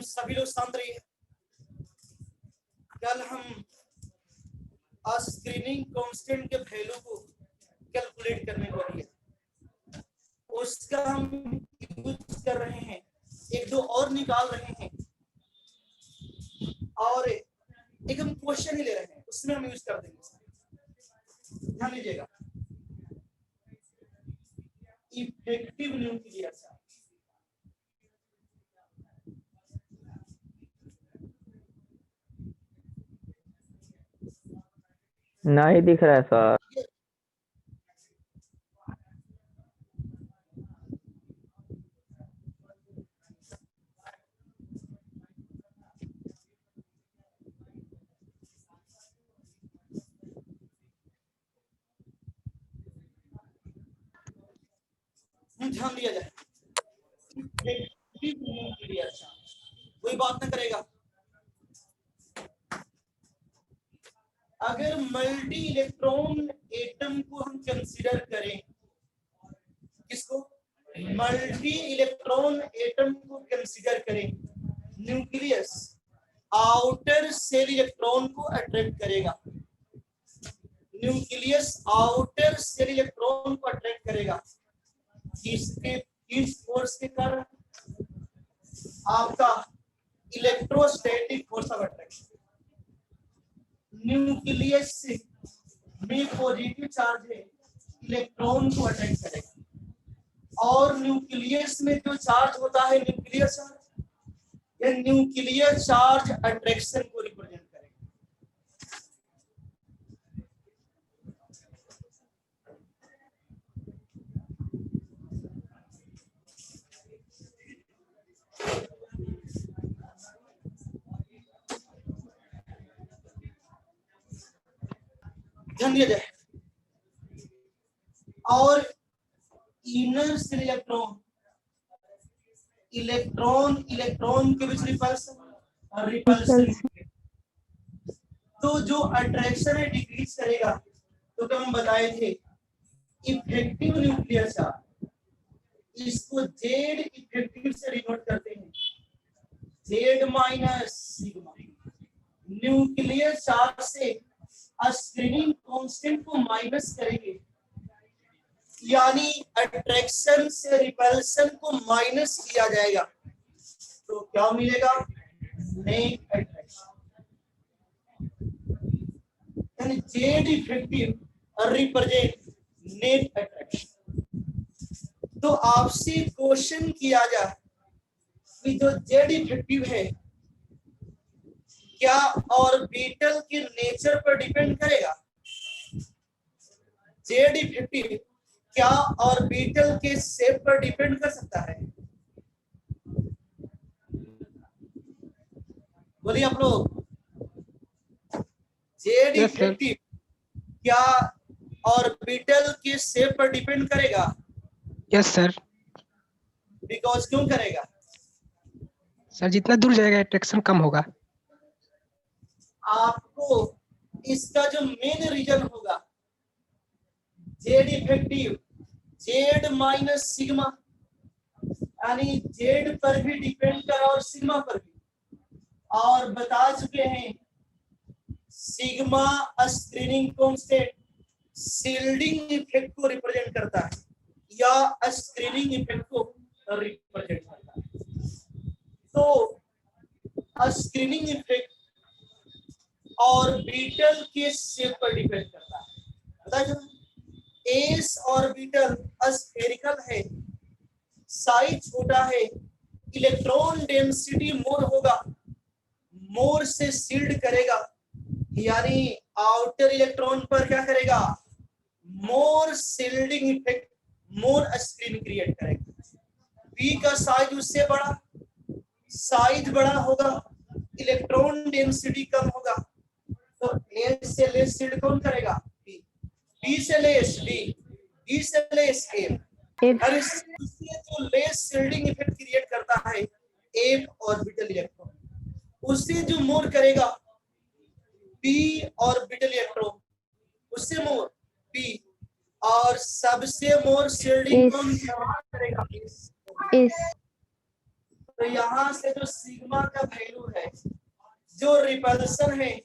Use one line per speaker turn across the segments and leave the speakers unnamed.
सभी लोग शांत रहिए। कल हम स्क्रीनिंग कांस्टेंट के वैल्यू को कैलकुलेट करने वाली है, उसका हम यूज कर रहे हैं, एक दो और निकाल रहे हैं और एक हम क्वेश्चन ही ले रहे हैं, उसमें हम यूज कर देंगे। ध्यान दीजिएगा, इफेक्टिव न्यूक्लियर चार्ज।
नहीं दिख रहा है सर।
ध्यान दिया जाए, इफेक्टिव न्यूक्लियर चार्ज कोई बात ना करेगा। अगर मल्टी इलेक्ट्रॉन एटम को हम कंसीडर करें, किसको? मल्टी इलेक्ट्रॉन एटम को कंसीडर करें, न्यूक्लियस आउटर सेल इलेक्ट्रॉन को अट्रैक्ट करेगा, न्यूक्लियस आउटर सेल इलेक्ट्रॉन को अट्रैक्ट करेगा। किस फोर्स के कारण? आपका electrostatic force of attraction. Nucleus में पॉजिटिव चार्ज है, इलेक्ट्रॉन को अट्रैक्ट करेगा, और न्यूक्लियस में जो चार्ज होता है न्यूक्लियर चार्ज, यह न्यूक्लियर चार्ज अट्रैक्शन को रिप्रेजेंट करेगा। ध्यान दिया जाए, और इनर सेल इलेक्ट्रॉन, इलेक्ट्रॉन के बीच रिपल्सन, तो जो अट्रैक्शन है डिक्रीज करेगा। तो क्या हम बताए थे, इफेक्टिव न्यूक्लियर चार्ज, इसको जेड इफेक्टिव से डिनोट करते हैं, Z minus sigma. Nuclear charge से स्क्रीनिंग कांस्टेंट को माइनस करेंगे, यानी अट्रैक्शन से रिपल्सन को माइनस किया जाएगा, तो क्या मिलेगा? Net attraction. यानी Z effective represent net attraction. तो आपसे क्वेश्चन किया जाए कि जो जेड इफेक्टिव है क्या ऑर्बिटल के नेचर पर डिपेंड करेगा? जेड इफेक्टिव क्या ऑर्बिटल के शेप पर डिपेंड कर सकता है? बोलिए आप लोग, जेड इफेक्टिव क्या ऑर्बिटल के शेप पर डिपेंड करेगा?
Yes sir.
बिकॉज क्यों करेगा
सर? जितना दूर जाएगा अट्रैक्शन कम होगा।
आपको इसका जो मेन रीजन होगा, Z effective Z minus sigma, यानी जेड पर भी डिपेंड करा और सिग्मा पर भी, और बता चुके हैं sigma screening constant shielding effect को रिप्रेजेंट करता है या स्क्रीनिंग इफेक्ट को रिप्रेजेंट करता है। तो स्क्रीनिंग इफेक्ट ऑर्बिटल के शेप पर डिपेंड करता है। बताइए, एस ऑर्बिटल स्फेरिकल है, साइज छोटा है, इलेक्ट्रॉन डेंसिटी मोर होगा, मोर से शील्ड करेगा, यानी आउटर इलेक्ट्रॉन पर क्या करेगा? More shielding effect, more screen create करेगा। पी का साइज उससे बड़ा, साइज बड़ा होगा, इलेक्ट्रॉन डेंसिटी कम होगा, तो एस से लेस शील्ड कौन करेगा? पी। डी से लेस डी, डी से लेस एफ, और इससे जो लेस शील्डिंग इफेक्ट क्रिएट करता है एफ ऑर्बिटल इलेक्ट्रॉन, उससे जो मोर करेगा पी ऑर्बिटल इलेक्ट्रॉन, उससे मोर पी, और सबसे मोर शील्डिंग कौन करेगा? तो यहाँ से जो सिग्मा का वैल्यू है, जो रिपल्सन है,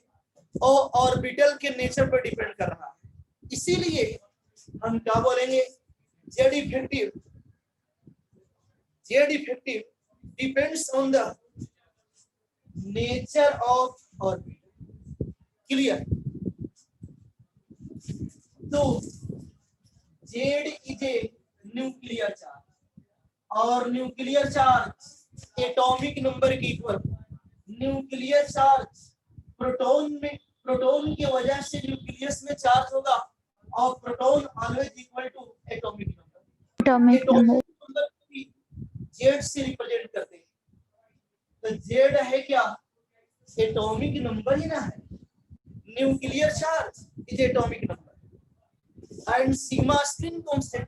वो ऑर्बिटल के नेचर पर डिपेंड कर रहा है। इसीलिए हम क्या बोलेंगे, Z effective depends on the nature of orbital. Clear? तो Z is a nuclear charge और न्यूक्लियर चार्ज एटॉमिक नंबर के इक्वल। न्यूक्लियर चार्ज प्रोटॉन की वजह से न्यूक्लियस में चार्ज होगा और proton always equal to atomic number. Atomic number भी जेड से रिप्रेजेंट करते हैं। तो जेड है क्या, एटॉमिक नंबर ही ना है। Nuclear charge is atomic number and sigma screening constant.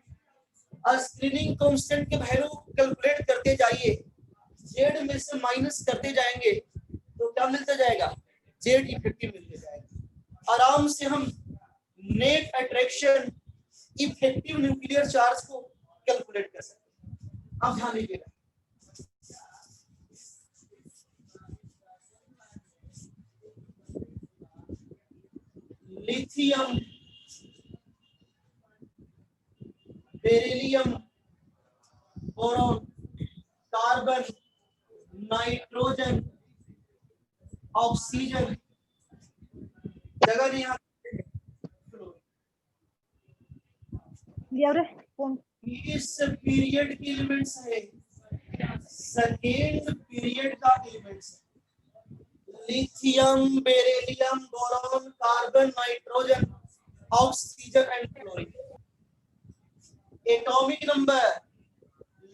Screening constant के वैल्यू कैलकुलेट करते जाइए, जेड में से माइनस करते जाएंगे तो क्या मिलता जाएगा, जेड इफेक्टिव मिलता जाएगा। आराम से हम net attraction effective nuclear charge को कैलकुलेट कर सकते हैं। अब ध्यान दीजिएगा, lithium, beryllium, boron, carbon, nitrogen, oxygen, जगह नहीं यहाँ इस पीरियड के एलिमेंट्स है, सेकेंड पीरियड का एलिमेंट्स है। Lithium, beryllium, boron, carbon, nitrogen, oxygen and chlorine. Atomic number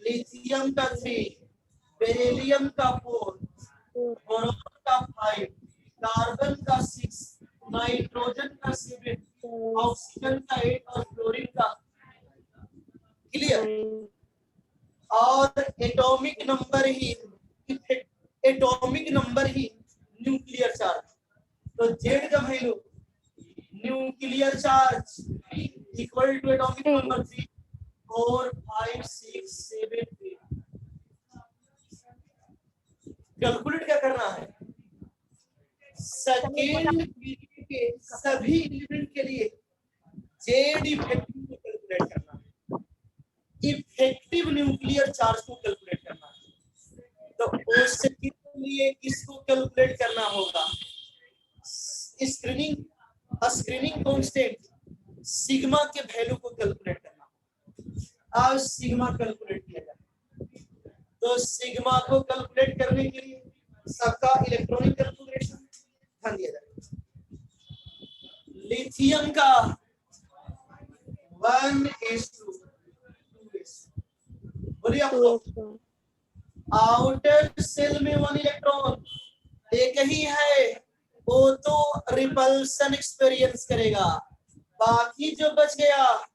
lithium का 3, बेरिलियम का 4, बोरॉन का 5, कार्बन का 6, नाइट्रोजन का 7, ऑक्सीजन का 8 और क्लोरीन का। क्लियर? और एटॉमिक नंबर ही न्यूक्लियर चार्ज। तो जेड का value nuclear charge equal to atomic number 3, 4, 5, 6, 7, 8। Calculate क्या करना है, सेकेंड पीरियड के सभी एलिमेंट के लिए जेड इफेक्टिव को कैलकुलेट करना है, इफेक्टिव न्यूक्लियर चार्ज को कैलकुलेट करना है। तो उसके लिए इसको कैलकुलेट करना होगा, स्क्रीनिंग कांस्टेंट सिग्मा के वैल्यू को कैलकुलेट करना। आज सिग्मा कैलकुलेट किया जाए, तो सिग्मा को कैलकुलेट करने के लिए सबका इलेक्ट्रॉनिक कैलकुलेशन ध्यान दिया जाए। लिथियम का 1:2, बोलिए आप लोग। आउटर सेल में 1 इलेक्ट्रॉन, एक ही है, वो तो रिपल्सन एक्सपीरियंस करेगा, बाकी जो बच गया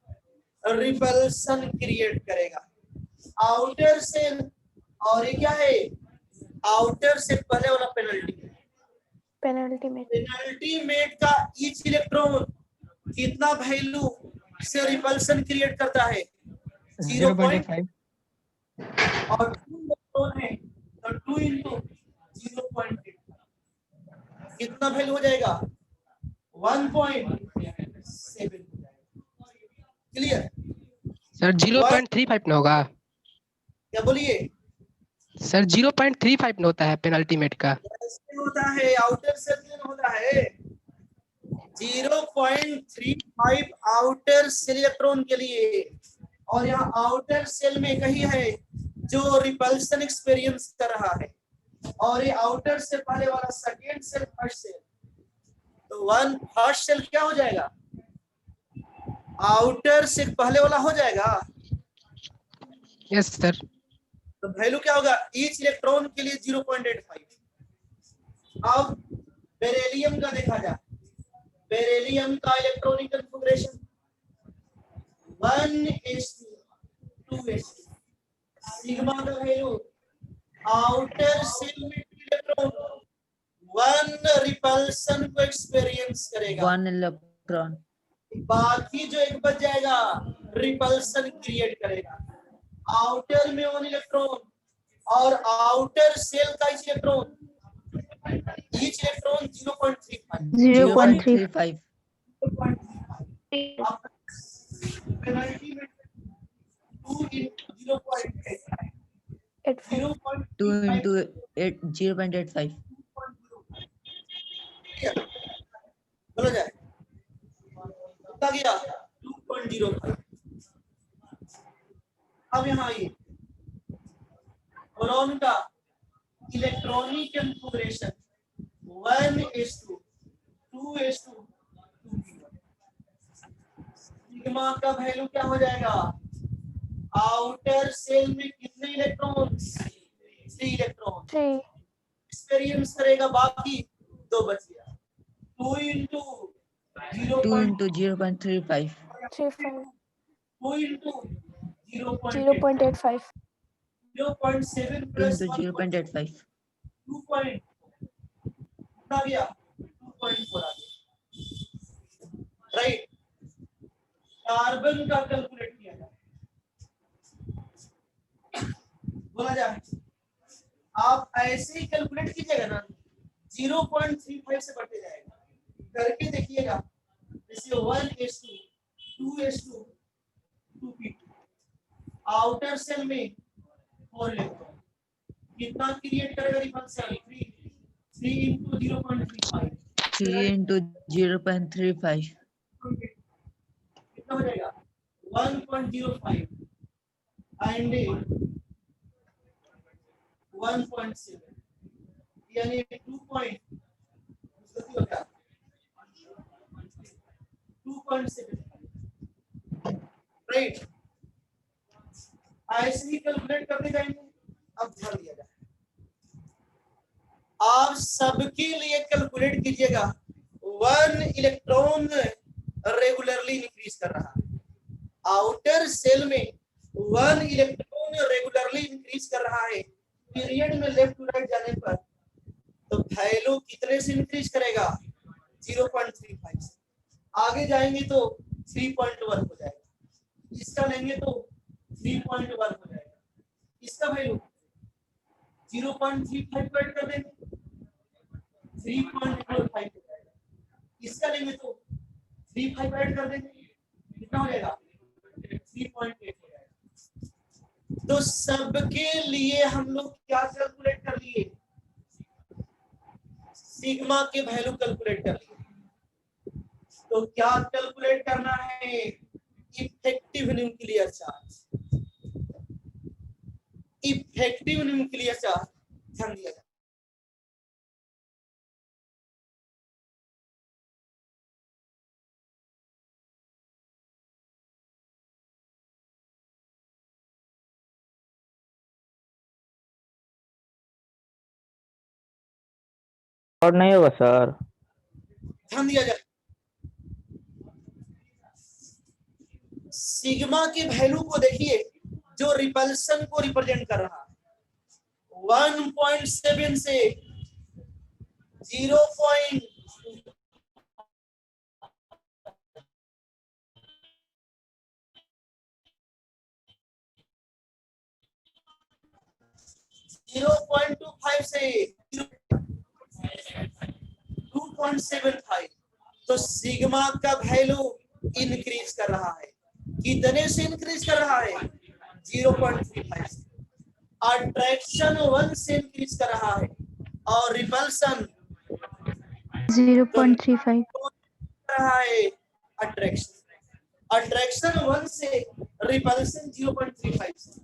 रिपल्सन क्रिएट करेगा। आउटर सेल और ये क्या है, आउटर से पहले वाला पेनल्टी मेट का ईच इलेक्ट्रॉन कितना वैल्यू से रिपल्सन क्रिएट करता है, 0.5 और 2 इलेक्ट्रॉन है तो 2 into 0.8 कितना वैल्यू हो जाएगा, 1.7। क्लियर?
सर 0.35 न होगा?
क्या बोलिए
सर 0.35 न होता है पेनल्टी मेट का?
ऐसे होता है, आउटर सेल में होता है 0.35 आउटर सेल इलेक्ट्रॉन के लिए, और यहाँ आउटर सेल में कही है जो रिपल्सन एक्सपीरियंस कर रहा है, और ये आउटर से पहले वाला सेकेंड सेल, फर्स्ट सेल। तो फर्स्ट सेल क्या हो जाएगा, आउटर से पहले वाला हो जाएगा।
Yes sir.
तो वैल्यू क्या होगा, ईच इलेक्ट्रॉन के लिए 0.85। अब बेरिलियम का देखा जाए, बेरिलियम का इलेक्ट्रॉनिक कॉन्फ़िगरेशन 1:2। सिग्मा का वैल्यू आउटर सेल में इलेक्ट्रॉन 1 रिपल्सन को एक्सपीरियंस करेगा,
1 इलेक्ट्रॉन,
बाकी जो एक बच जाएगा रिपल्सन क्रिएट करेगा। आउटर में 1 इलेक्ट्रॉन और आउटर सेल का ईच इलेक्ट्रॉन 0.35
0.35
पेनल्टी में 2 into 0.85
2
0.35
into 0.85
बोला जाए कितना गया 2.05। अब यहाँ आइए बोरॉन का इलेक्ट्रॉनिक कॉन्फ़िगरेशन 1:2 2:2 सिग्मा का वैल्यू क्या हो जाएगा? आउटर सेल में कितने इलेक्ट्रॉन्स? 3 इलेक्ट्रॉन एक्सपीरियंस करेगा, बाकी 2 बच गया। 2 into
2 into 0.35
2 into 0.85
0.85
0.7
2
plus
into
1
0.85
2 point आ गया 2.4 आ गया, राइट। कार्बन का कैलकुलेट किया जाए, बोला जाए आप ऐसे ही कैलकुलेट कीजिएगा ना, 0.35 से बढ़ते जाएगा, करके देखिएगा। जैसे 1:2 2:2 2p2 आउटर सेल में 4 इलेक्ट्रॉन कितना क्रिएट करेगा रिपल्सन? 3 into 0.35
3 into 0.35
कितना हो जाएगा? 1.05 एंड 1.7 यानी 2.7 राइट। ऐसे ही कैलकुलेट करते जाएंगे। अब ध्यान दिया जाए, आप सबके लिए कैलकुलेट कीजिएगा। 1 इलेक्ट्रॉन रेगुलरली इंक्रीज कर रहा है, आउटर सेल में 1 इलेक्ट्रॉन रेगुलरली इंक्रीज कर रहा है। पीरियड में लेफ्ट टू राइट जाने पर तो वैल्यू कितने से इंक्रीज करेगा? 0.35 से। आगे जाएंगे तो 3.1 हो जाएगा, इसका लेंगे तो 3.1 हो जाएगा, इसका वैल्यू 0.35 ऐड कर देंगे 3.45 हो जाएगा, इसका लेंगे तो 35 ऐड कर देंगे, कितना हो जाएगा? 3.8 हो जाएगा। तो सबके लिए हम लोग क्या कैलकुलेट कर लिए? सिग्मा के वैल्यू कैलकुलेट कर लिए। तो क्या कैलकुलेट करना है? Effective nuclear charge. Effective nuclear charge ध्यान दिया जाए।
और नहीं होगा सर।
ध्यान दिया जाए, सिग्मा के वैल्यू को देखिए जो रिपल्सन को रिप्रेजेंट कर रहा है। 1.7 से 0. 0.25 से 2.75। तो सिग्मा का वैल्यू इंक्रीज कर रहा है, कितने से इंक्रीज कर रहा है? 0.35 से। अट्रैक्शन 1 से इंक्रीज कर रहा है और रिपल्सन
0.35
रहा है। अट्रैक्शन 1 से रिपल्सन 0.35 से।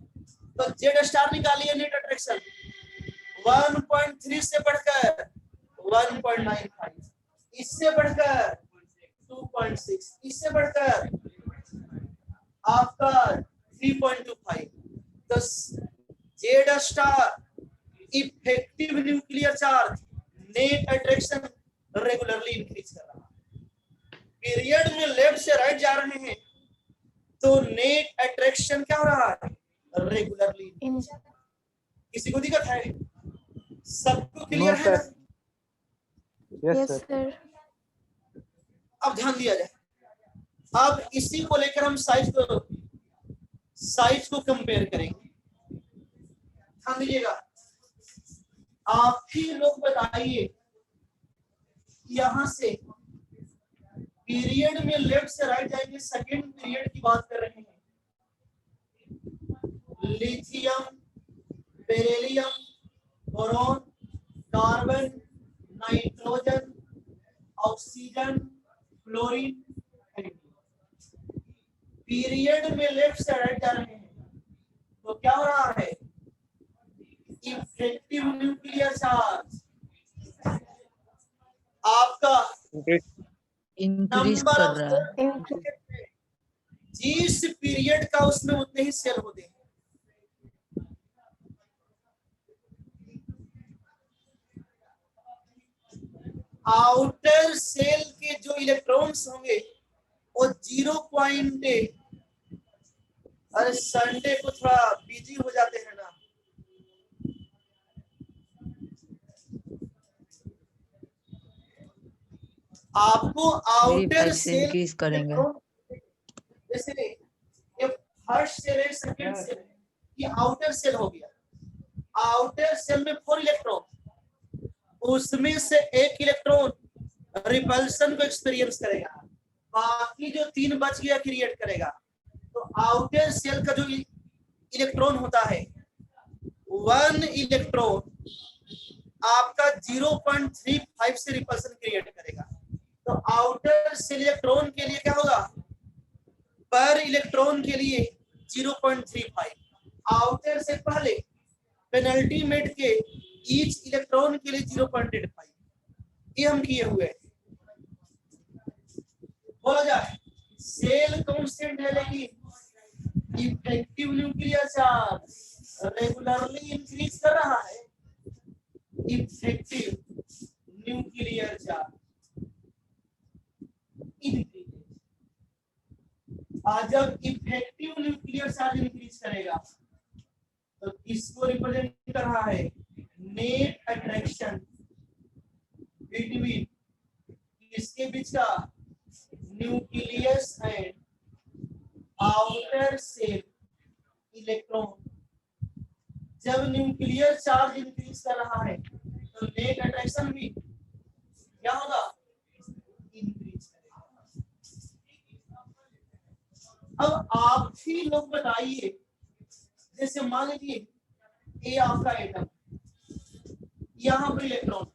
तो जेड स्टार निकालिए, नेट अट्रैक्शन 1.3 से बढ़कर 1.95, इससे बढ़कर 2.6, इससे बढ़कर आपका 3.25। तो Z star effective nuclear charge net attraction regularly increase कर रहा है। पीरियड में लेफ्ट से राइट जा रहे हैं तो नेट अट्रैक्शन क्या हो रहा है? रेगुलरली। किसी को दिक्कत है? सबको क्लियर है ना?
Yes sir.
अब ध्यान दिया जाए, अब इसी को लेकर हम साइज को कंपेयर करेंगे। ध्यान दीजिएगा, आप ही लोग बताइए, यहां से पीरियड में लेफ्ट से राइट जाएंगे, सेकेंड पीरियड की बात कर रहे हैं। Lithium, beryllium, boron, carbon, nitrogen, oxygen, fluorine, period में लेफ्ट से राइट जा रहे हैं, तो क्या हो रहा है? इफेक्टिव न्यूक्लियर चार्ज आपका
इंक्रीज
नंबर
कर
ऑफ
रहा है।
जिस पीरियड का उसमें उतने ही सेल होते हैं। आउटर सेल के जो इलेक्ट्रॉन्स होंगे वो 0.8, अरे संडे को थोड़ा बिजी हो जाते हैं ना, आपको आउटर
3.5 से
सेल
इंक्रीज करेंगे।
जैसे ये फर्स्ट सेल है, सेकंड सेल है, ये आउटर सेल हो गया। आउटर सेल में 4 इलेक्ट्रॉन, उसमें से एक इलेक्ट्रॉन रिपल्सन को एक्सपीरियंस करेगा, बाकी जो 3 बच गया क्रिएट करेगा। तो आउटर सेल का जो इलेक्ट्रॉन होता है, 1 इलेक्ट्रॉन आपका 0.35 से रिपल्सन क्रिएट करेगा। तो आउटर सेल इलेक्ट्रॉन के लिए क्या होगा? पर इलेक्ट्रॉन के लिए 0.35, आउटर से पहले पेनल्टी मेट के ईच इलेक्ट्रॉन के लिए 0.85, ये हम किए हुए हैं। बोला जाए सेल कांस्टेंट है, लेकिन effective nuclear charge regularly increase कर रहा है। इफेक्टिव न्यूक्लियर चार्ज इंक्रीज, आज जब इफेक्टिव न्यूक्लियर चार्ज इंक्रीज करेगा तो किसको रिप्रेजेंट कर रहा है? नेट अट्रैक्शन बिटवीन किसके बीच का? Nucleus and outer cell electron. जब न्यूक्लियर चार्ज इंक्रीज कर रहा है तो नेट अट्रैक्शन भी क्या होगा? इंक्रीज करेगा। अब आप ही लोग बताइए, जैसे मान लीजिए ए आपका एटम, यहाँ पर इलेक्ट्रॉन,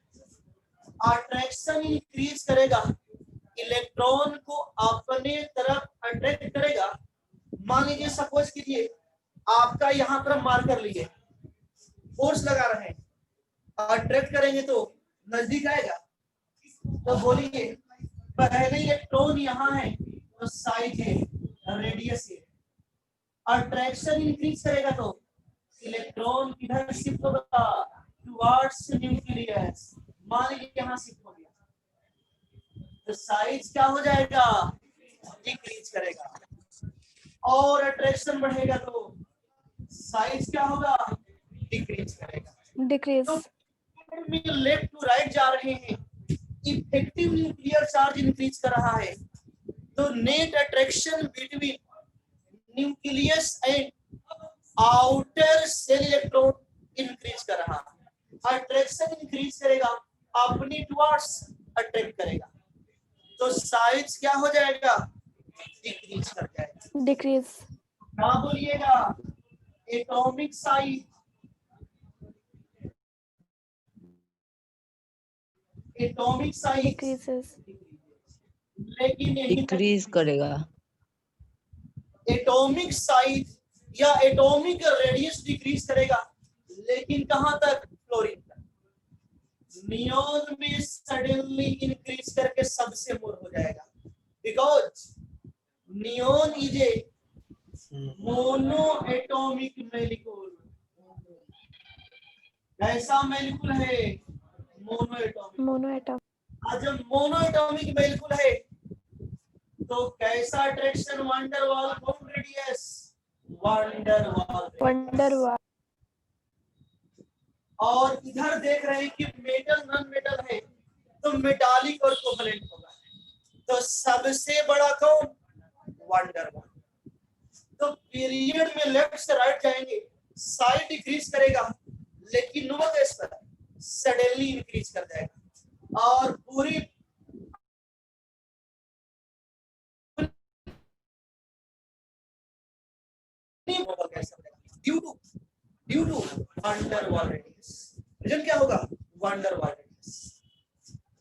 अट्रैक्शन इंक्रीज करेगा, इलेक्ट्रॉन को अपने तरफ अट्रैक्ट करेगा। मान लीजिए सपोज कीजिए आपका यहाँ पर मार्कर लिए, फोर्स लगा रहे हैं, अट्रैक्ट करेंगे तो नजदीक आएगा। तो बोलिए पहले इलेक्ट्रॉन यहाँ है तो साइज है, रेडियस है, अट्रैक्शन इंक्रीज करेगा तो इलेक्ट्रॉन किधर शिफ्ट होगा? Towards nucleus. मान लीजिए यहाँ शिफ्ट हो गया तो साइज क्या हो जाएगा? डिक्रीज करेगा। और अट्रैक्शन बढ़ेगा तो साइज क्या होगा? डिक्रीज करेगा।
Decrease.
तो लेफ्ट टू राइट जा रहे हैं, इफेक्टिव न्यूक्लियर चार्ज इंक्रीज कर रहा है, तो net attraction between nucleus and outer cell electron increase कर रहा है। अट्रैक्शन इंक्रीज करेगा, अपनी टुवर्ड्स अट्रैक्ट करेगा, तो साइज क्या हो जाएगा? डिक्रीज कर जाएगा।
Decrease.
क्या बोलिएगा? Atomic size, atomic size
Decreases.
लेकिन यही
डिक्रीज करेगा।
एटॉमिक साइज या एटॉमिक रेडियस डिक्रीज करेगा, लेकिन कहां तक? फ्लोरीन तक। नियोन में सडनली इंक्रीज करके सबसे मोर हो जाएगा, because neon is a mono atomic molecule. कैसा मॉलिक्यूल है? Mono atomic.
Monoatom.
आज जब मोनो एटॉमिक मॉलिक्यूल है तो कैसा attraction? Wonder wall bound radius, wonder wall.
Wonder why.
और इधर देख रहे हैं कि मेटल नॉन मेटल है तो मेटालिक और कोवलेंट होगा, तो सबसे बड़ा कौन? Van der Waals. तो पीरियड में लेफ्ट से राइट जाएंगे, साइज डिक्रीज करेगा, लेकिन नोबल गैस पर सडनली इंक्रीज कर जाएगा और पूरी due to van der Waals radius. Reason क्या होगा? Wonder Waals radius.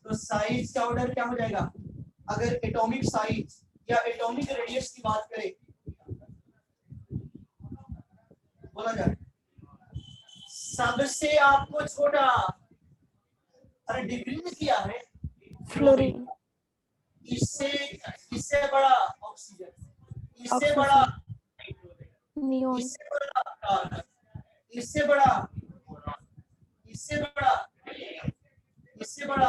तो साइज का ऑर्डर क्या हो जाएगा? अगर एटॉमिक साइज या एटॉमिक रेडियस की बात करें, बोला जाए सबसे आपको छोटा, अरे डिग्री में किया है
फ्लोरीन,
इससे इससे बड़ा ऑक्सीजन, इससे बड़ा,
नियोन,
इससे बड़ा कार्बन, इससे बड़ा, इससे बड़ा, इससे बड़ा,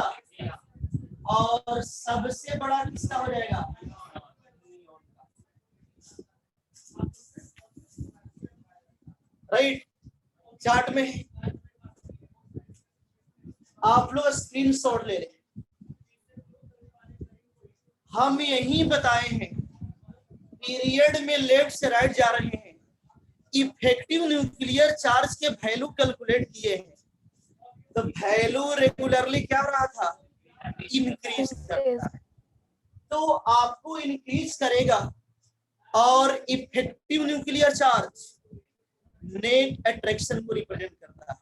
और सबसे बड़ा किसका हो जाएगा? राइट। चार्ट में आप लोग स्क्रीनशॉट ले रहे, हम यही बताए हैं पीरियड में लेफ्ट से राइट जा रहे हैं, इफेक्टिव न्यूक्लियर चार्ज के वैल्यू कैलकुलेट किए हैं, तो वैल्यू रेगुलरली क्या हो रहा था? इंक्रीज कर रहा है। तो आपको इंक्रीज करेगा और effective nuclear charge net attraction को रिप्रेजेंट करता है।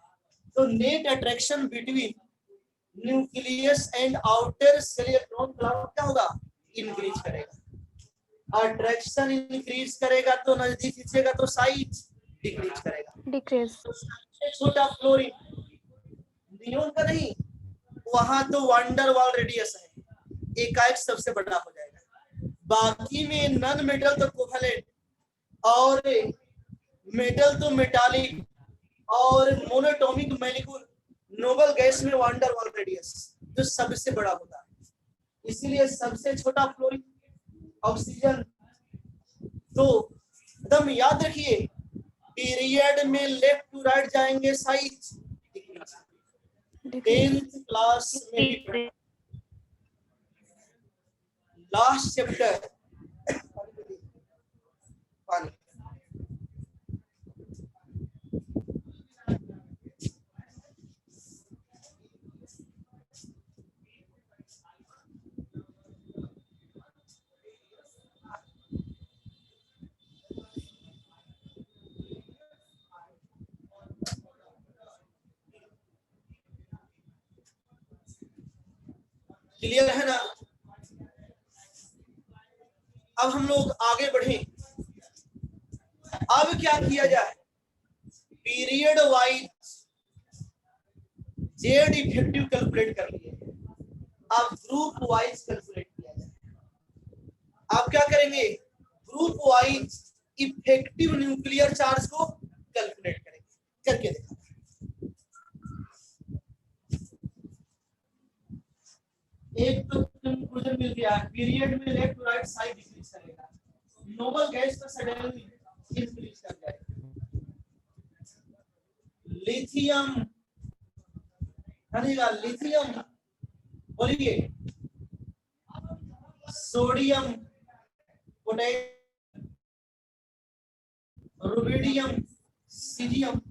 तो net attraction between nucleus and outer cell electron cloud क्या होगा? इंक्रीज करेगा। अट्रैक्शन इंक्रीज करेगा तो नजदीक खींचेगा तो साइज डिक्रीज करेगा।
डिक्रीज।
तो सबसे छोटा फ्लोरीन, नियोन का नहीं, वहां तो वंडर वाल रेडियस है, एकाएक सबसे बड़ा हो जाएगा। बाकी में नन मेटल तो कोवैलेंट और मेटल तो मेटालिक और मोनोटॉमिक मॉलिक्यूल नोबल गैस में वंडर वाल रेडियस जो सबसे बड़ा होता है, इसीलिए सबसे छोटा फ्लोरीन ऑक्सीजन। तो एकदम याद रखिए, पीरियड में लेफ्ट टू राइट जाएंगे साइज। 10th क्लास में लास्ट चैप्टर पानी, क्लियर है ना? अब हम लोग आगे बढ़े। अब क्या किया जाए? Period wise Z effective calculate कर लिए, अब ग्रुप वाइज कैलकुलेट किया जाए। आप क्या करेंगे? Group wise effective nuclear charge को कैलकुलेट करेंगे, करके देखा। एक तो कंक्लूजन मिल गया, पीरियड में left to right side decrease करेगा, नोबल गैस का सडनली इंक्रीज कर जाएगा। लिथियम बनेगा, लिथियम बोलिए, सोडियम, पोटेशियम, रुबिडियम, सीजियम,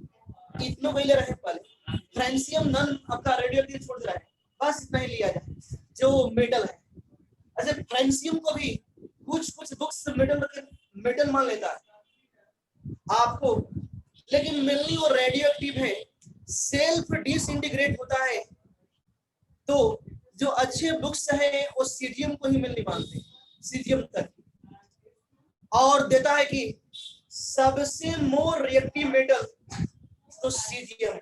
इतनों पहले रहे पहले। फ्रांसियम नन आपका रेडियोएक्टिव छोड़ रहा है, बस इतना ही लिया जाए जो मेटल है। अच्छा, फ्रांसियम को भी कुछ कुछ बुक्स मेटल मान लेता है आपको, लेकिन मेनली वो रेडियोएक्टिव है, सेल्फ डिसइंटीग्रेट होता है। तो जो अच्छे बुक्स हैं वो सीजियम को ही मेनली मानते हैं, सीजियम तक, और देता है कि सबसे मोर रिएक्टिव मेटल तो सीजियम।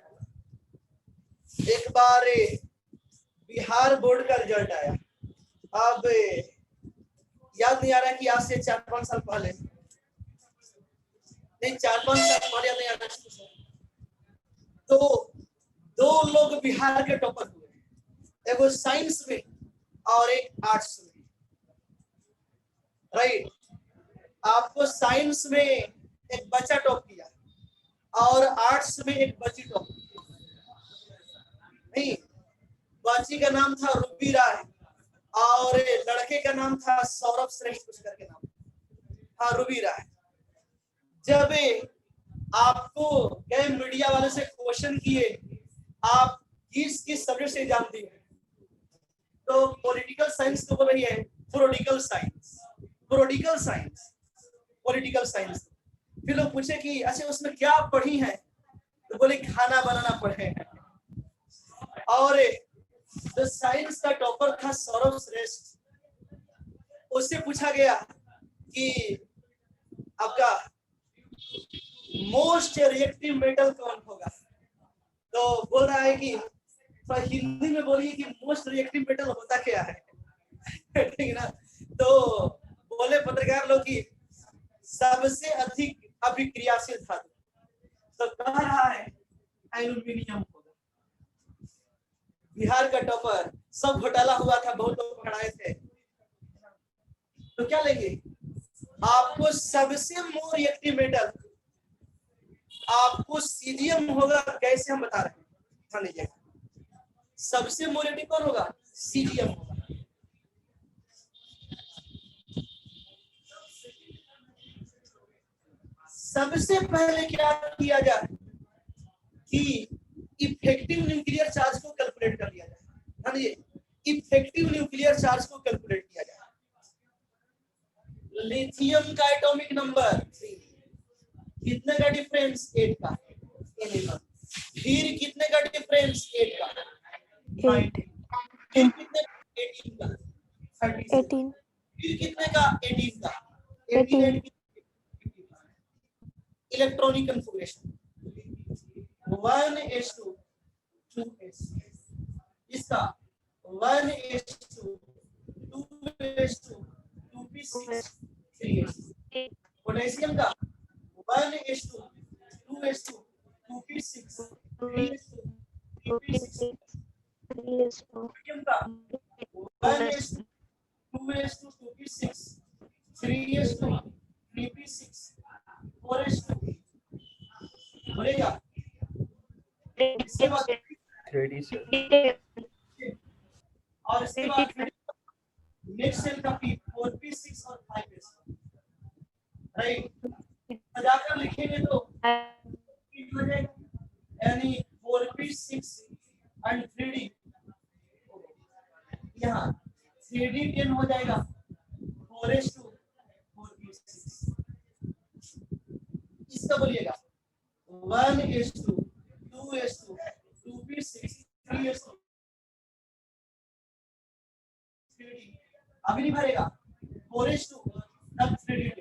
एक बार बिहार बोर्ड का रिजल्ट आया, अब याद नहीं आ रहा कि आज से 4-5 साल पहले, नहीं 4-5 साल पहले याद नहीं आ रहा, तो 2 लोग बिहार के टॉपर हुए, एक वो साइंस में और एक आर्ट्स में। राइट, आपको साइंस में एक बच्चा टॉप किया और आर्ट्स में एक बच्ची टॉप किया। नहीं, बच्ची का नाम था रूबी राय और लड़के का नाम था सौरभ श्रेष्ठ कुछ करके नाम, हाँ रूबी राय। जब आपको गए मीडिया वाले से क्वेश्चन किए आप किस सब्जेक्ट से एग्जाम दिए, तो पॉलिटिकल साइंस तो बोल रही है political science, political science, political science. फिर लोग पूछे कि अच्छा उसमें क्या पढ़ी है, तो बोले खाना बनाना पढ़े हैं। और जो साइंस का टॉपर था सौरभ श्रेष्ठ, उससे पूछा गया कि आपका मोस्ट रिएक्टिव मेटल कौन होगा, तो बोल रहा है कि तो हिंदी में बोलिए कि मोस्ट रिएक्टिव मेटल होता क्या है ठीक है ना। तो बोले पत्रकार लोग कि सबसे अधिक अभिक्रियाशील धातु, तो कह रहा है एल्यूमिनियम होगा। बिहार का टॉपर, सब घोटाला हुआ था, बहुत लोग पकड़ाए थे, तो क्या लेंगे आपको सबसे मोर रिएक्टिव मेटल, आपको सीजियम होगा। कैसे हम बता रहे हैं, ध्यान लीजिएगा, सबसे मोर रिएक्टिव कौन होगा, सीजियम होगा। सबसे पहले क्या किया जाए कि इफेक्टिव न्यूक्लियर चार्ज को कैलकुलेट कर लिया जाए। ध्यान दीजिए, इफेक्टिव न्यूक्लियर चार्ज को कैलकुलेट किया जाए। लिथियम का एटॉमिक नंबर 3, कितने का डिफरेंस 8 का, 11। फिर कितने का डिफरेंस 8 का,
8,
फिर कितने 18 का, 37।
18,
फिर कितने का 18 का,
18,
इलेक्ट्रॉनिक कॉन्फ़िगरेशन 1s2 2s, इसका 1s2 2s2 2p6 3s, potassium का 1s2 2s2 2p6 3s2 2p6, sodium का 1s2 2s2 2p6 3s2 3p6 4s2 बोलेगा। इसके बाद और इसके बाद नेक्स्ट सेल का पी 4p6 और 5s, राइट। सजाकर लिखेंगे तो हो जाएगा, यानी 4p6 एंड 3d, यहाँ 3d 10 हो जाएगा, 4s2 4p6। इसका बोलिएगा 1s2 2s2 2p6 3s2 3d, अभी नहीं भरेगा 4s2 तब 3d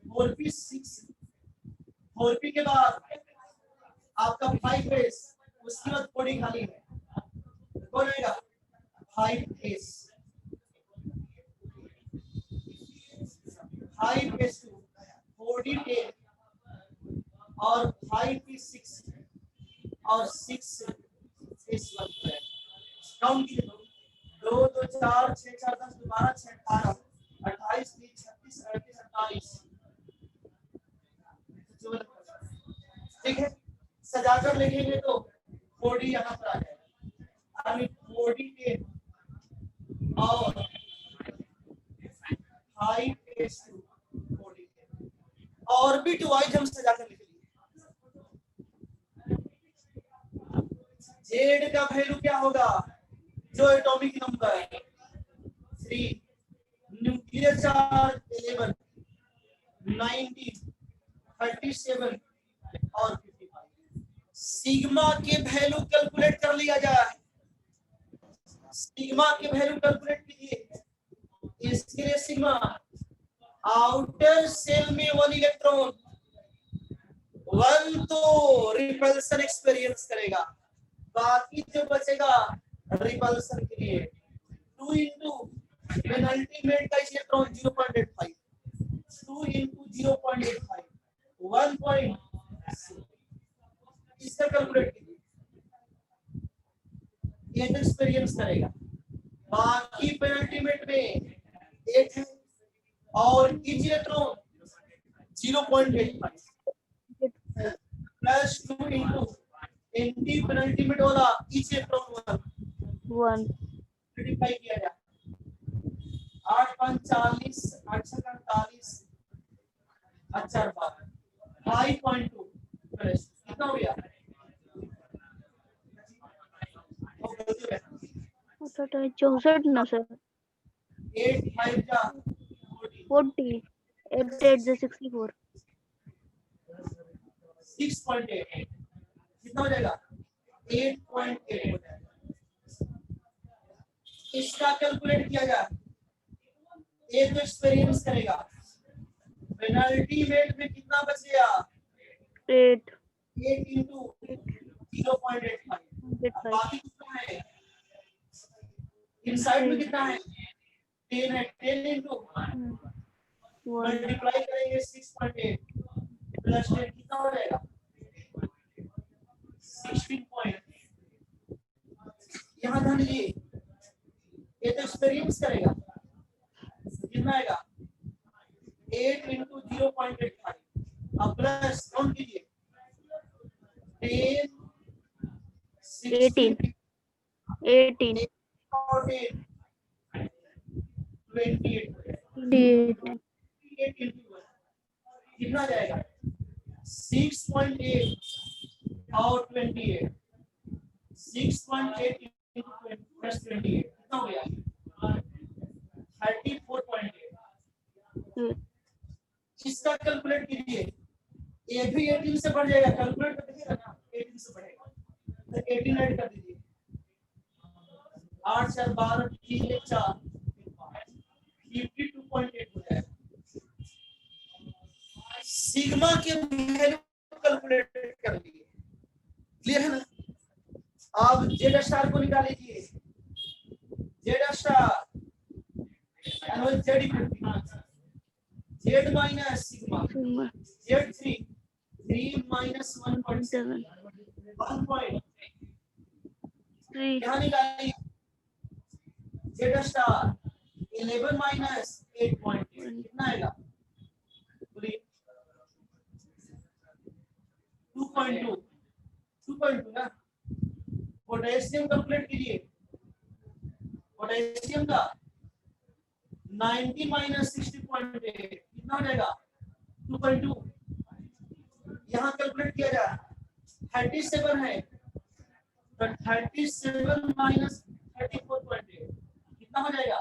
4p6, 4p के बाद आपका 5s, उसके बाद 4d खाली है, कौन आएगा 5s, 5s2 4d 10 और 5p6 और 6s1 काउंट कीजिए, 2 2 4 6 4 10 12 6 18 28 30 36 38 38, ठीक है। सजाकर लिखेंगे तो 4d यहाँ पर आ जाएगा, यानी 4d 10 और 5s2 4d 10, ऑर्बिट वाइज हम सजाकर लिख लिए। जेड का वैल्यू क्या होगा, जो एटॉमिक नंबर 3, न्यूक्लियर चार्ज 11 19 37 और 55। सिग्मा के वैल्यू कैलकुलेट कर लिया जाए, सिग्मा के वैल्यू कैलकुलेट कीजिए। इसके लिए सिग्मा आउटर सेल में 1 इलेक्ट्रॉन 1 तो रिपल्सन एक्सपीरियंस करेगा, बाकी जो बचेगा रिपल्सन के लिए 2 इंटू पेनल्टीमेट का इलेक्ट्रॉन 0.85, 2 इंटू 0.85 1.6, इसका कैलकुलेट कीजिए, ये एक्सपीरियंस करेगा। बाकी पेनल्टीमेट में 8 है और etch electron 0.85 plus 2 into anti penultimate वाला इच इलेक्ट्रॉन
1,
35 किया जाए, 8 5 40 8 48 अच्छा 5.2 प्रेस कितना हो गया? और गलती है
64 ना सर
8 5 जा
40 8 8 से 64
6.8 कितना हो जाएगा? 8.8 हो जाएगा। इसका कैलकुलेट किया जाए, ये तो एक्सपीरियंस करेगा। पेनल्टी वेट में कितना बचेगा?
8
8 into 0.85। अब बाकी कितना है? इनसाइड में कितना है? 10 है। 10 into
1
मल्टीप्लाई करेंगे 6.8 प्लस 10 कितना हो जाएगा? 16 पॉइंट। यहाँ ध्यान दीजिए, ये तो एक्सपीरियंस करेगा। कितना आएगा? 8 into 0.85। अब प्लस काउंट कीजिए 10 16
18
और 8 28
28
कितना जाएगा? 6.8 और 28 6.8 प्लस 28 कितना हो गया? 34.8। इसका कैलकुलेट कीजिए, ये भी 18 से बढ़ जाएगा। कैलकुलेट कर दीजिएगा ना, 18 से बढ़ेगा तो 18 ऐड कर दीजिए। 8 4 12 3 1 4 52.8 हो जाएगा। सिग्मा के वैल्यू कैलकुलेट कर लिए, क्लियर है ना? अब जेड स्टार को निकाल लीजिए। Z star Z minus sigma
sigma
Z 3 minus 1.7
3
यहाँ निकालिए। जेड स्टार 11 माइनस 8.8 कितना आएगा? बोलिए 2.2 ना। पोटेशियम कैलकुलेट कीजिए। पोटेशियम का 90 माइनस 60.8 कितना हो जाएगा? 2.2। यहाँ कैलकुलेट किया जाए 37 है तो 37 माइनस 34.8 कितना हो जाएगा?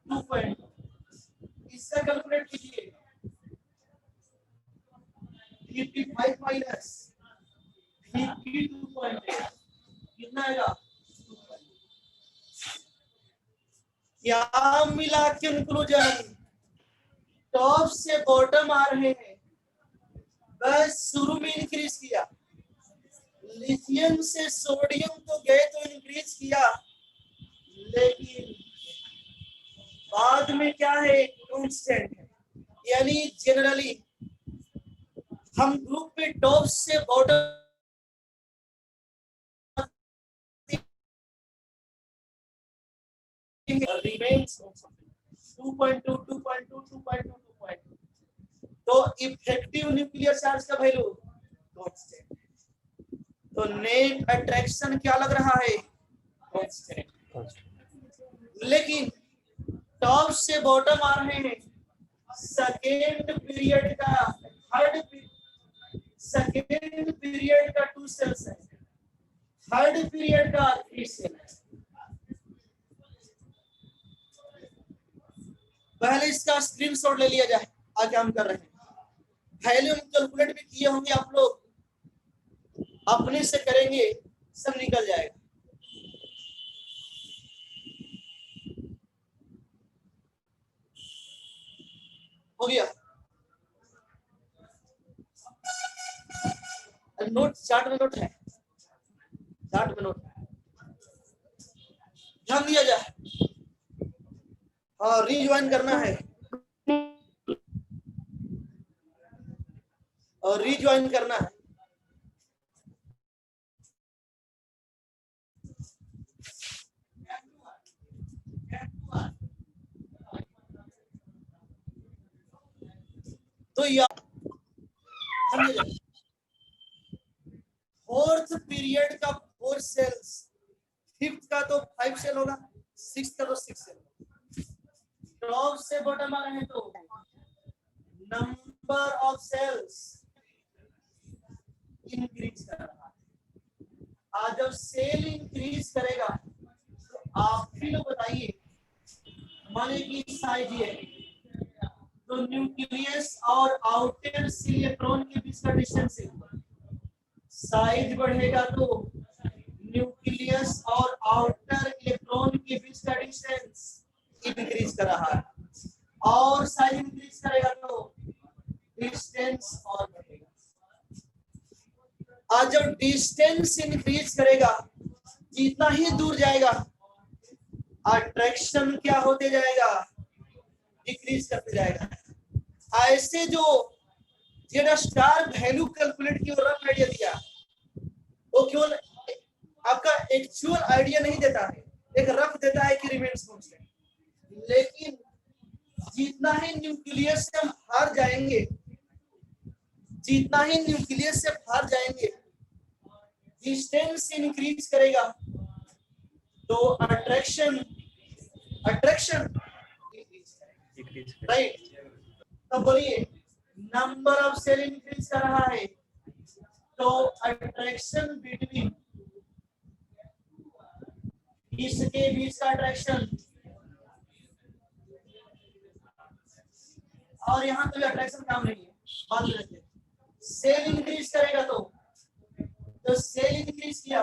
2.2। इसका कैलकुलेट कीजिए 55 माइनस 52.8 कितना आएगा? क्या मिला कंक्लूजन? टॉप से बॉटम आ रहे हैं, बस शुरू में इंक्रीज किया। लिथियम से सोडियम तो गए तो इंक्रीज किया, लेकिन बाद में क्या है? कांस्टेंट है। यानी जनरली हम ग्रुप पे टॉप से बॉटम remains 2.2 2.2 2.2 2.2। तो इफेक्टिव न्यूक्लियर चार्ज का वैल्यू कांस्टेंट। तो नेट अट्रैक्शन क्या लग रहा है? कांस्टेंट। लेकिन टॉप से बॉटम आ रहे हैं, सेकेंड पीरियड का सेकेंड पीरियड का 2 सेल्स है, थर्ड पीरियड का 3 सेल है। पहले इसका स्क्रीनशॉट ले लिया जाए, आगे हम कर रहे हैं। वैल्यू कैलकुलेट भी किए होंगे आप लोग, अपने से करेंगे सब निकल जाएगा। हो गया? नोट चार्ट में नोट है, चार्ट में नोट ध्यान दिया जाए। हाँ, रीज्वाइन करना है और रीज्वाइन करना है। तो यार फोर्थ पीरियड का 4 सेल्स, फिफ्थ का तो 5 सेल होगा, सिक्स का तो 6 सेल। टॉप से बॉटम आ रहे हैं तो नंबर ऑफ सेल्स करेगा तो आप भी लोग बताइए। माने कि साइज ये है, तो न्यूक्लियस और आउटर सेल इलेक्ट्रॉन के बीच का डिस्टेंस है। साइज बढ़ेगा तो न्यूक्लियस और आउटर इलेक्ट्रॉन के बीच का डिस्टेंस इंक्रीज कर रहा है, और साइज इंक्रीज करेगा तो डिस्टेंस और बढ़ेगा। आज जब डिस्टेंस इंक्रीज करेगा, जितना ही दूर जाएगा अट्रैक्शन क्या होते जाएगा, डिक्रीज करते जाएगा। ऐसे जो जेड स्टार वैल्यू कैलकुलेट की और रफ आइडिया दिया, वो केवल आपका एक्चुअल आइडिया नहीं देता है, एक रफ देता है कि रिमेन्स कांस्टेंट। लेकिन जितना ही न्यूक्लियस से हम बाहर जाएंगे, जितना ही न्यूक्लियस से बाहर जाएंगे, डिस्टेंस इंक्रीज करेगा तो अट्रैक्शन राइट। तो बोलिए नंबर ऑफ सेल इंक्रीज कर रहा है तो अट्रैक्शन बिटवीन इसके बीच का अट्रैक्शन, और यहाँ तो अट्रैक्शन काम नहीं है, बात करते हैं। सेल इंक्रीज करेगा तो सेल इंक्रीज किया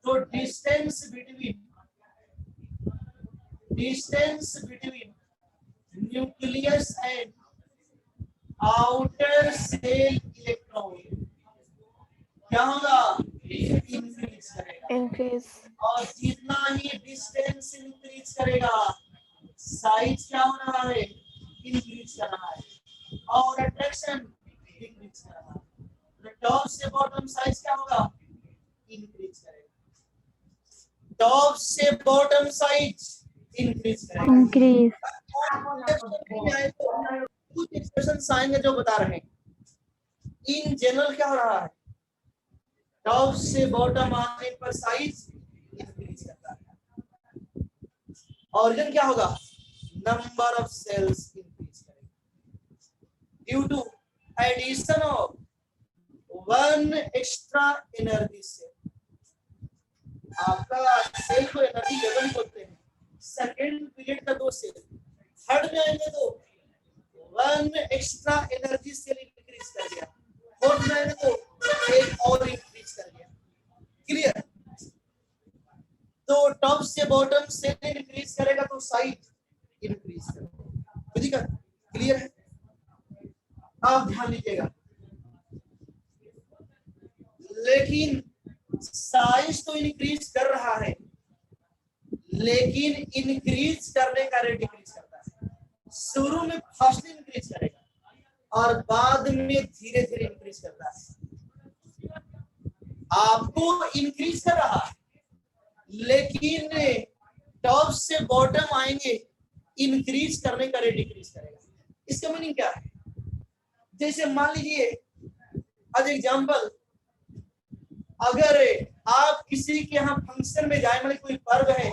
तो distance between nucleus and outer cell electron क्या होगा, इंक्रीज करेगा।
Increase.
और जितना ही डिस्टेंस इंक्रीज करेगा, साइज क्या हो रहा है, इंक्रीज कर रहा है, और अट्रैक्शन डिक्रीज कर रहा है। तो टॉप से बॉटम साइज क्या होगा, इंक्रीज करेगा। टॉप से बॉटम साइज इंक्रीज करेगा।
Increase.
कुछ एक्सप्रेशन आएंगे जो बता रहे हैं। इन जनरल क्या हो रहा है, टॉप से बॉटम आने पर साइज इंक्रीज करता है। ऑरिजिन क्या होगा, नंबर ऑफ सेल्स इंक्रीज करेगा due to addition of one extra energy cell. आपका सेल को एनर्जी लेवल बोलते हैं। सेकेंड पीरियड का 2 सेल, थर्ड में आएंगे तो 1 एक्स्ट्रा एनर्जी सेल इंक्रीज कर गया, फोर्थ में आएंगे तो एक और इंक्रीज कर गया। क्लियर। तो टॉप से बॉटम सेल इंक्रीज करेगा तो साइज इंक्रीज करेगा। क्लियर है। आप ध्यान दीजिएगा, लेकिन साइज तो इंक्रीज कर रहा है, लेकिन इंक्रीज करने का रेट डिक्रीज करता है। शुरू में फास्ट इंक्रीज करेगा और बाद में धीरे धीरे इंक्रीज करता है। आपको इंक्रीज कर रहा है, लेकिन टॉप से बॉटम आएंगे, इंक्रीज करने का रेट डिक्रीज करेगा। इसका मीनिंग क्या है, जैसे मान लीजिए आज एग्जांपल, अगर आप किसी के यहाँ फंक्शन में जाए, मतलब कोई पर्व है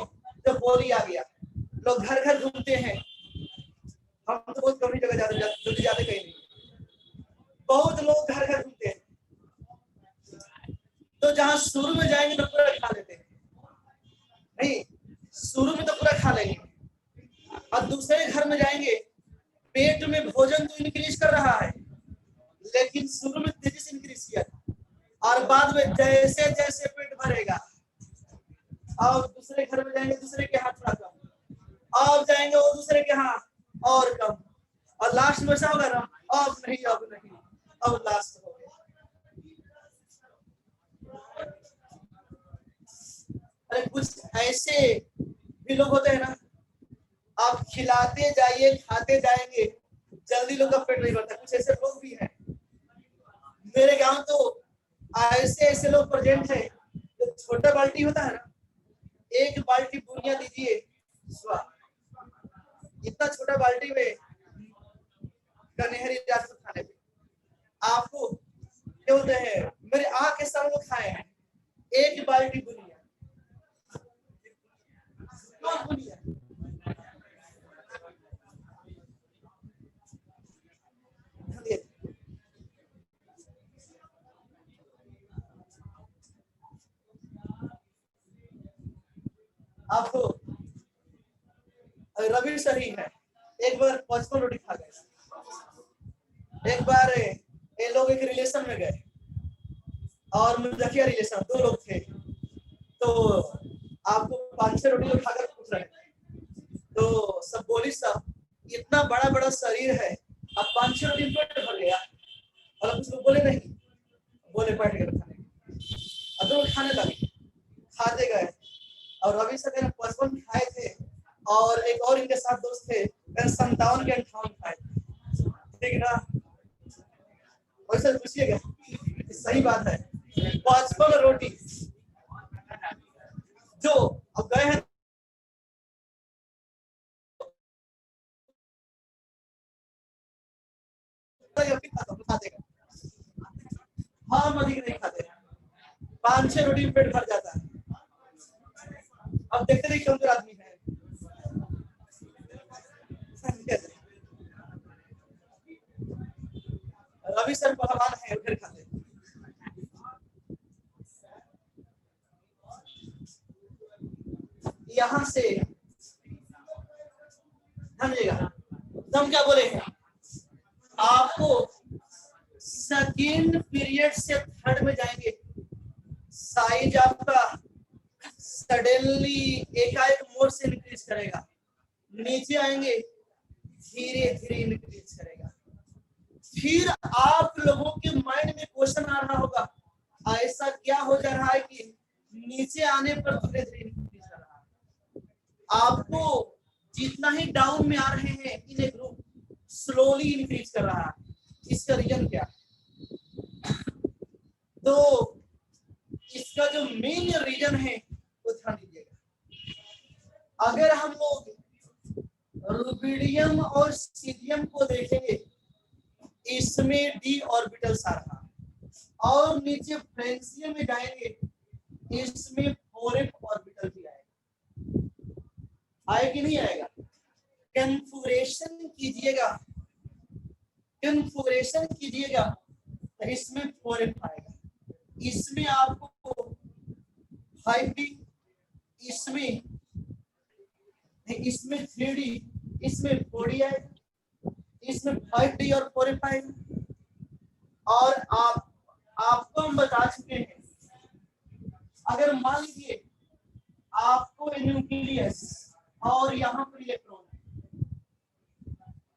तो होली आ गया, लोग घर घर घूमते हैं। हम तो बहुत कम जगह जाते कहीं नहीं, बहुत लोग घर घर घूमते हैं। तो जहाँ शुरू में जाएंगे तो पूरा खा लेते हैं, नहीं शुरू में तो पूरा खा लेंगे, और दूसरे घर में जाएंगे, पेट में भोजन तो इंक्रीज कर रहा है, लेकिन शुरू में तेजी से इंक्रीज किया, और बाद में जैसे जैसे पेट भरेगा, और दूसरे घर में जाएंगे, दूसरे के हाथ थोड़ा कम, अब जाएंगे वो दूसरे के हाथ और कम, और लास्ट में ऐसा होगा ना, अब नहीं, अब लास्ट हो गया। अरे कुछ ऐसे भी लोग होते हैं ना, आप खिलाते जाइए, खाते जाएंगे, जल्दी लोग का पेट नहीं भरता। कुछ ऐसे लोग भी हैं मेरे गांव, तो ऐसे ऐसे लोग प्रेजेंट है। जो छोटा बाल्टी होता है ना, एक बाल्टी बुनिया दीजिए, इतना छोटा बाल्टी में कन्हरी जात खाने पे आपको क्या बोलते हैं, मेरे आँख के सामने लोग खाए हैं, एक बाल्टी बुनिया। आपको रवि सर ही है, एक बार 55 रोटी खा गए। एक बार ये लोग एक रिलेशन में गए और मुजफ्फरिया रिलेशन, 2 लोग थे, तो आपको 5-6 रोटी लोग खाकर पूछ रहे हैं, तो सब बोली साहब इतना बड़ा बड़ा शरीर है, अब 5-6 रोटी पेट भर गया, और कुछ लोग बोले नहीं, बोले बैठ गए खाने, और 2 लोग खाने लगे, खाते गए, और रवि सर ने 55 खाए थे, और एक और इनके साथ दोस्त थे 57 के 58 खाए, ठीक ना? वैसे पूछिएगा, सही बात है, 55 रोटी जो अब गए हैं खाते, हम अधिक नहीं खाते, 5-6 रोटी में पेट भर जाता है। अब देखते नहीं कमजोर आदमी है, रवि सर पहलवान है, फिर खाते। यहाँ से समझिएगा, हम क्या बोले हैं, आपको सेकेंड पीरियड से थर्ड में जाएंगे, साइज आपका सडनली एकाएक मोड से इंक्रीज करेगा, नीचे आएंगे धीरे धीरे इंक्रीज करेगा। फिर आप लोगों के माइंड में क्वेश्चन आ रहा होगा, ऐसा क्या हो जा रहा है कि नीचे आने पर धीरे धीरे इंक्रीज कर रहा है। आपको जितना ही डाउन में आ रहे हैं इन ए ग्रुप, स्लोली इंक्रीज कर रहा है, इसका रीजन क्या? तो इसका जो मेन रीजन है वो ध्यान दीजिएगा। अगर हम लोग रुबिडियम और सीरियम को देखेंगे, इसमें डी ऑर्बिटल्स आ रहा, और नीचे फ्रेंसियम में जाएंगे, इसमें 4f ऑर्बिटल भी आएगा, आए कि नहीं आएगा? कन्फिगरेशन कीजिएगा, कन्फिगरेशन कीजिएगा तो इसमें 4f आएगा, इसमें आपको 5d, इसमें 3d, इसमें 4d आएगा, इसमें 5d और 4f आएगा। और आपको हम बता चुके हैं, अगर मान लीजिए आपको न्यूक्लियस और यहाँ पर electron,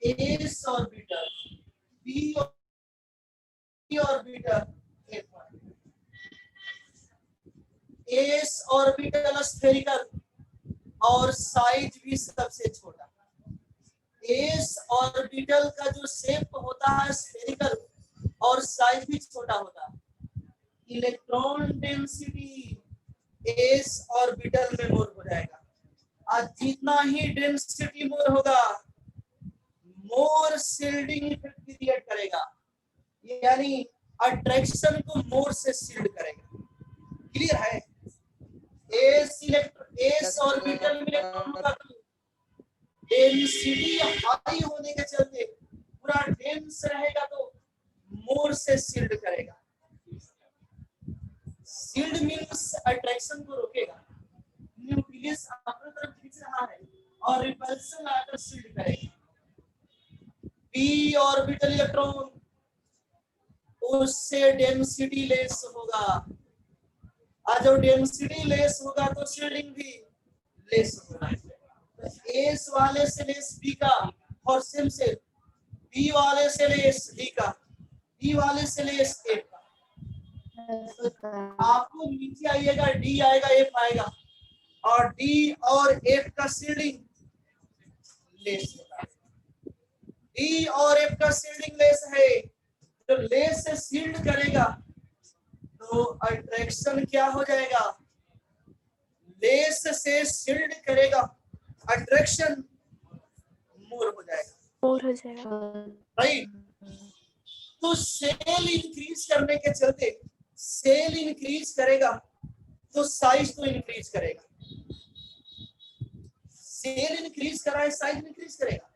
S orbital, P orbital, S orbital spherical और साइज भी सबसे छोटा। एस ऑर्बिटल का जो शेप होता है स्फेरिकल और साइज भी छोटा होता है। इलेक्ट्रॉन डेंसिटी एस ऑर्बिटल में मोर हो जाएगा, और जितना ही डेंसिटी मोर होगा, मोर शील्डिंग इफेक्ट क्रिएट करेगा, यानी अट्रैक्शन को मोर से शील्ड करेगा। क्लियर है? एस ऑर्बिटल में इलेक्ट्रॉन का डेंसिटी हाई होने के चलते पूरा डेंस रहेगा, तो मोर से शील्ड करेगा। शील्ड मींस अट्रैक्शन को रोकेगा, न्यूक्लियस अपनी तरफ खींच रहा है और रिपल्सन आकर शील्ड करेगा। पी ऑर्बिटल इलेक्ट्रॉन उससे डेंसिटी लेस होगा, और जब डेंसिटी लेस होगा तो शील्डिंग भी लेस होगा। एस वाले से लेस बी का, और सेम से बी वाले से लेस डी का, डी वाले से लेस ए का। आपको नीचे आइएगा, डी आएगा, एफ आएगा, और डी और एफ का शील्डिंग लेस होता है। डी और एफ का शील्डिंग लेस है, तो लेस से शील्ड करेगा तो अट्रैक्शन क्या हो जाएगा? लेस से शील्ड करेगा, अट्रैक्शन मोर हो जाएगा, राइट? तो सेल इंक्रीज करने के चलते, सेल इंक्रीज करेगा तो साइज तो इंक्रीज करेगा, सेल इंक्रीज करा है साइज इंक्रीज करेगा,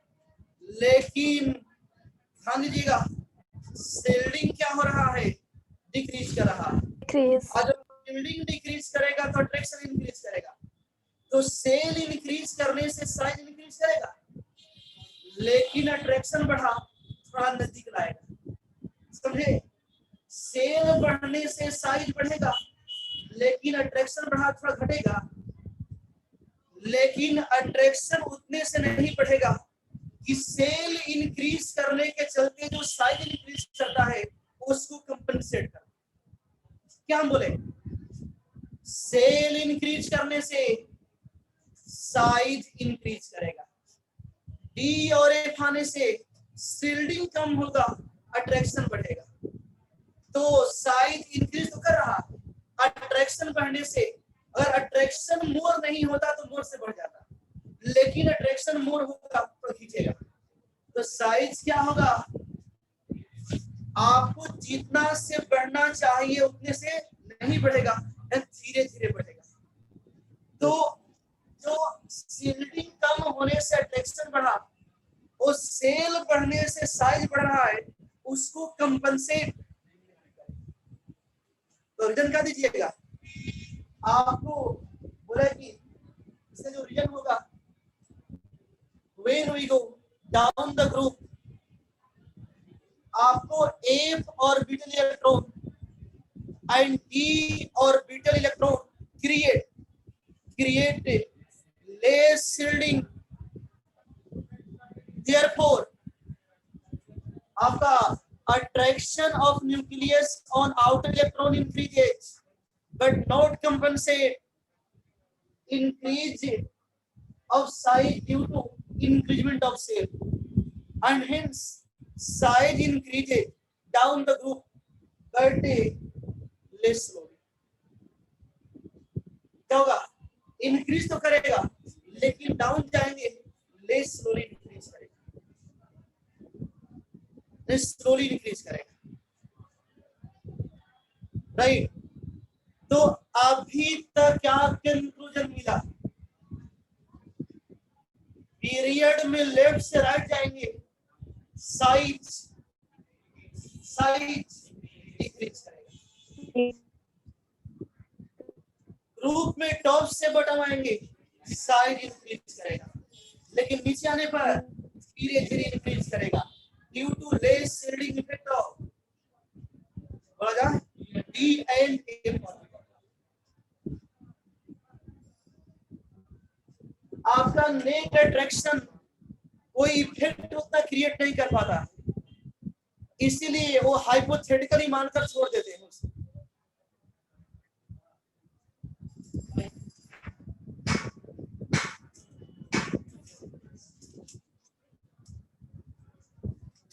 लेकिन ध्यान दीजिएगा शील्डिंग क्या हो रहा है? डिक्रीज कर रहा है। और जब शील्डिंग डिक्रीज करेगा तो अट्रैक्शन इंक्रीज करेगा, तो सेल इंक्रीज करने से साइज इंक्रीज करेगा, लेकिन अट्रैक्शन बढ़ा थोड़ा नजदीक लाएगा, समझे? सेल बढ़ने से साइज बढ़ेगा, लेकिन अट्रैक्शन बढ़ा थोड़ा घटेगा, लेकिन अट्रैक्शन उतने से नहीं बढ़ेगा कि सेल इंक्रीज करने के चलते जो साइज इंक्रीज करता है उसको कंपनसेट कर। क्या हम बोले? सेल इंक्रीज करने से साइज इंक्रीज करेगा, डी और एफ आने से सील्डिंग कम होगा, अट्रैक्शन बढ़ेगा। तो साइज इंक्रीज तो कर रहा, अट्रैक्शन बढ़ने से, अगर अट्रैक्शन मोर नहीं होता तो मोर से बढ़ जाता, लेकिन अट्रैक्शन मोर होगा तो खींचेगा। तो साइज क्या होगा? आपको जितना से बढ़ना चाहिए उतने से नहीं बढ़ेगा, धीरे धीरे बढ़ेगा। तो जो सील्डिंग कम होने से अट्रैक्शन बढ़ा और सेल बढ़ने से साइज बढ़ रहा है, उसको कंपनसेट। तो रीजन क्या दीजिएगा? आपको बोला कि इससे जो रीजन होगा, when we go down the group, आपको F orbital electron and D orbital electron create less shielding, therefore आपका attraction of nucleus on outer electron increases but not compensate increase of size due to increment of cell, and hence size increases down the group but less slowly. क्या होगा? Increase तो करेगा लेकिन down जाएंगे, less slowly increase करेगा, less slowly increase करेगा, right? तो अभी तक क्या कंक्लूजन मिला? पीरियड में लेफ्ट से राइट जाएंगे, साइज इंक्रीज करेगा, ग्रुप में टॉप से बॉटम आएंगे, साइज इंक्रीज करेगा, लेकिन नीचे आने पर धीरे धीरे इंक्रीज करेगा due to less shielding effect of D and F. आपका नेट अट्रैक्शन कोई इफेक्ट उतना क्रिएट नहीं कर पाता, इसीलिए वो हाइपोथेटिकली मानकर छोड़ देते हैं उसे।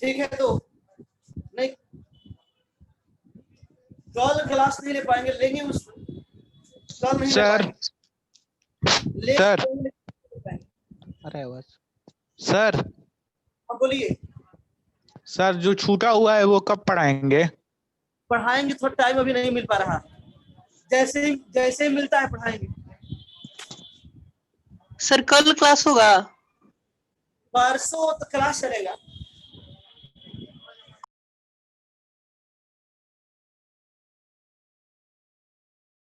ठीक है, तो नहीं कल क्लास नहीं ले पाएंगे, लेंगे उसको कल नहीं
सर सर
अरे बस
सर
अब बोलिए।
सर जो छूटा हुआ है वो कब पढ़ाएंगे?
पढ़ाएंगे, थोड़ा टाइम अभी नहीं मिल पा रहा, जैसे जैसे मिलता है पढ़ाएंगे।
सर कल क्लास होगा?
परसों तो क्लास चलेगा।